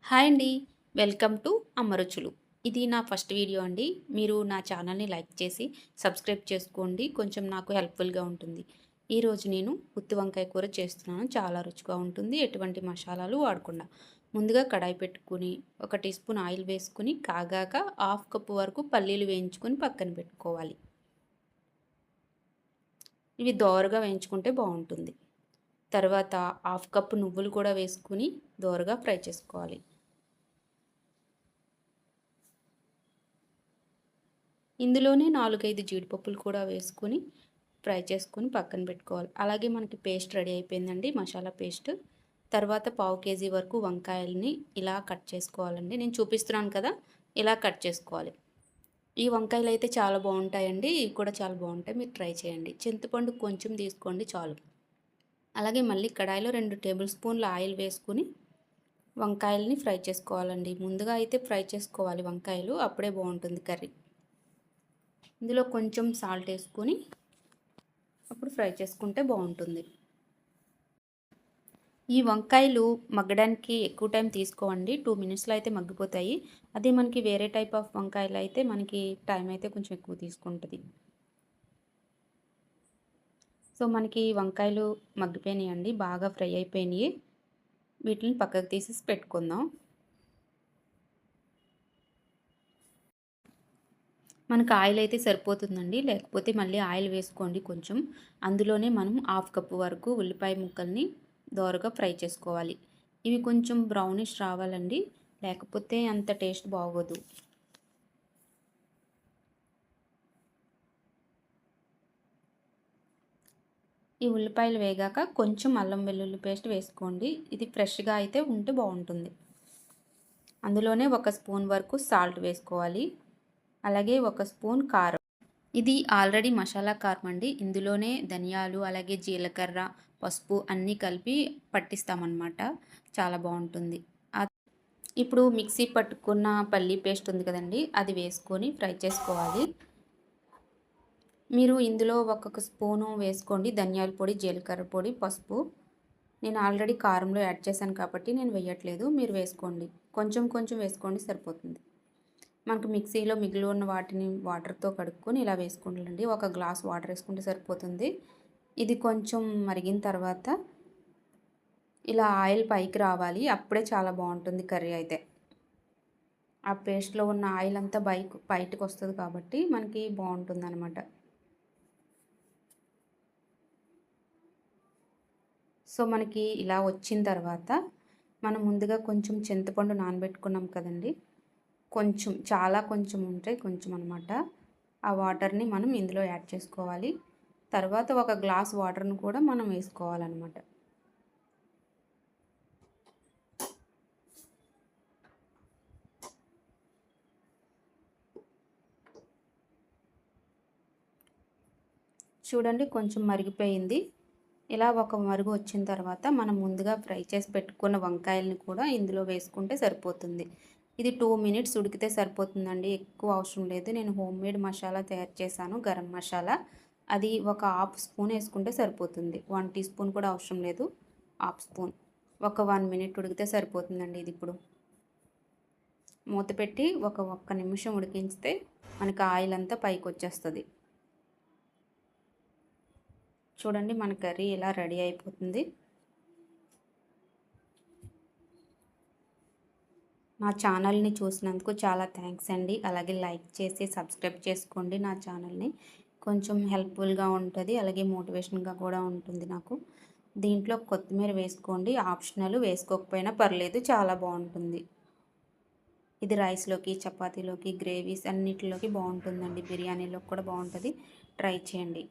Hi అండి. Welcome to అమ్మ రుచులు. ఇది నా ఫస్ట్ వీడియో అండి. మీరు నా ఛానల్‌ని లైక్ చేసి సబ్స్క్రైబ్ చేసుకోండి. కొంచెం నాకు హెల్ప్‌ఫుల్‌గా ఉంటుంది. ఈరోజు నేను గుత్తి వంకాయ కూర చేస్తున్నాను. చాలా రుచిగా ఉంటుంది. ఎటువంటి మసాలాలు వాడకుండా. ముందుగా కడాయి పెట్టుకొని, ఒక టీ స్పూన్ ఆయిల్ వేసుకొని, కాగాక హాఫ్ కప్ వరకు పల్లీలు వేయించుకొని పక్కన పెట్టుకోవాలి. ఇవి దోరగా వేయించుకుంటే బాగుంటుంది. తర్వాత హాఫ్ కప్ నువ్వులు కూడా వేసుకొని దోరగా ఫ్రై చేసుకోవాలి. ఇందులోనే 4, 5 జీడిపప్పులు కూడా వేసుకొని ఫ్రై చేసుకొని పక్కన పెట్టుకోవాలి. అలాగే మనకి పేస్ట్ రెడీ అయిపోయిందండి, మసాలా పేస్ట్. తర్వాత పావు కేజీ వరకు వంకాయలని ఇలా కట్ చేసుకోవాలండి. నేను చూపిస్తున్నాను కదా, ఇలా కట్ చేసుకోవాలి. ఈ వంకాయలు అయితే చాలా బాగుంటాయండి. ఇవి కూడా చాలా బాగుంటాయి. మీరు ట్రై చేయండి. చింతపండు కొంచెం తీసుకోండి చాలు. అలాగే మళ్ళీ కడాయిలో 2 టేబుల్ స్పూన్ల ఆయిల్ వేసుకుని వంకాయలని ఫ్రై చేసుకోవాలండి. ముందుగా అయితే ఫ్రై చేసుకోవాలి వంకాయలు, అప్పుడే బాగుంటుంది కర్రీ. ఇందులో కొంచెం సాల్ట్ వేసుకొని అప్పుడు ఫ్రై చేసుకుంటే బాగుంటుంది. ఈ వంకాయలు మగ్గడానికి ఎక్కువ టైం తీసుకోవండి. 2 మినిట్స్లో అయితే మగ్గిపోతాయి. అదే మనకి వేరే టైప్ ఆఫ్ వంకాయలు అయితే మనకి టైం అయితే కొంచెం ఎక్కువ తీసుకుంటుంది. సో మనకి వంకాయలు మగ్గిపోయినాయండి, బాగా ఫ్రై అయిపోయినాయి. వీటిని పక్కకు తీసేసి పెట్టుకుందాం. మనకు ఆయిల్ అయితే సరిపోతుందండి, లేకపోతే మళ్ళీ ఆయిల్ వేసుకోండి కొంచెం. అందులోనే మనం హాఫ్ కప్ వరకు ఉల్లిపాయ ముక్కల్ని దోరగా ఫ్రై చేసుకోవాలి. ఇవి కొంచెం బ్రౌనిష్ రావాలండి, లేకపోతే అంత టేస్ట్ బాగోదు. ఈ ఉల్లిపాయలు వేగాక కొంచెం అల్లం వెల్లుల్లి పేస్ట్ వేసుకోండి. ఇది ఫ్రెష్గా అయితే ఉంటే బాగుంటుంది. అందులోనే 1 స్పూన్ వరకు సాల్ట్ వేసుకోవాలి. అలాగే 1 స్పూన్ కారం. ఇది ఆల్రెడీ మసాలా కారం అండి. ఇందులోనే ధనియాలు, అలాగే జీలకర్ర, పసుపు అన్నీ కలిపి పట్టిస్తామన్నమాట. చాలా బాగుంటుంది. ఇప్పుడు మిక్సీ పట్టుకున్న పల్లీ పేస్ట్ ఉంది కదండి, అది వేసుకొని ఫ్రై చేసుకోవాలి. మీరు ఇందులో 1 స్పూను వేసుకోండి ధనియాల పొడి, జీలకర్ర పొడి, పసుపు. నేను ఆల్రెడీ కారంలో యాడ్ చేశాను కాబట్టి నేను వేయట్లేదు, మీరు వేసుకోండి. కొంచెం కొంచెం వేసుకోండి, సరిపోతుంది. మనకు మిక్సీలో మిగిలి ఉన్న వాటిని వాటర్తో కడుక్కొని ఇలా వేసుకుంటానండి. 1 గ్లాస్ వాటర్ వేసుకుంటే సరిపోతుంది. ఇది కొంచెం మరిగిన తర్వాత ఇలా ఆయిల్ పైకి రావాలి, అప్పుడే చాలా బాగుంటుంది కర్రీ అయితే. ఆ పేస్ట్లో ఉన్న ఆయిల్ అంతా బయటకు వస్తుంది కాబట్టి మనకి బాగుంటుంది అనమాట. సో మనకి ఇలా వచ్చిన తర్వాత మనం ముందుగా కొంచెం చింతపండు నానబెట్టుకున్నాం కదండి, కొంచెం, చాలా కొంచెం ఉంటాయి, కొంచెం అనమాట. ఆ వాటర్ని మనం ఇందులో యాడ్ చేసుకోవాలి. తర్వాత 1 గ్లాస్ వాటర్ని కూడా మనం వేసుకోవాలన్నమాట. చూడండి కొంచెం మరిగిపోయింది. ఇలా ఒక మరుగు వచ్చిన తర్వాత మనం ముందుగా ఫ్రై చేసి పెట్టుకున్న వంకాయలని కూడా ఇందులో వేసుకుంటే సరిపోతుంది. ఇది 2 మినిట్స్ ఉడికితే సరిపోతుందండి, ఎక్కువ అవసరం లేదు. నేను హోమ్మేడ్ మసాలా తయారు చేశాను, గరం మసాలా. అది ఒక హాఫ్ స్పూన్ వేసుకుంటే సరిపోతుంది. 1 టీ స్పూన్ కూడా అవసరం లేదు, హాఫ్ స్పూన్. ఒక 1 మినిట్ ఉడికితే సరిపోతుందండి. ఇది ఇప్పుడు మూత పెట్టి ఒక్క నిమిషం ఉడికించితే మనకి ఆయిల్ అంతా పైకి వచ్చేస్తుంది. చూడండి మన కర్రీ ఇలా రెడీ అయిపోతుంది. నా ఛానల్ని చూసినందుకు చాలా థ్యాంక్స్ అండి. అలాగే లైక్ చేసి సబ్స్క్రైబ్ చేసుకోండి నా ఛానల్ని. కొంచెం హెల్ప్ఫుల్గా ఉంటుంది, అలాగే మోటివేషన్గా కూడా ఉంటుంది నాకు. దీంట్లో కొత్తిమీర వేసుకోండి, ఆప్షనల్, వేసుకోకపోయినా పర్లేదు, చాలా బాగుంటుంది. ఇది రైస్లోకి, చపాతీలోకి, గ్రేవీస్ అన్నిటిలోకి బాగుంటుందండి. బిర్యానీలోకి కూడా బాగుంటుంది. ట్రై చేయండి.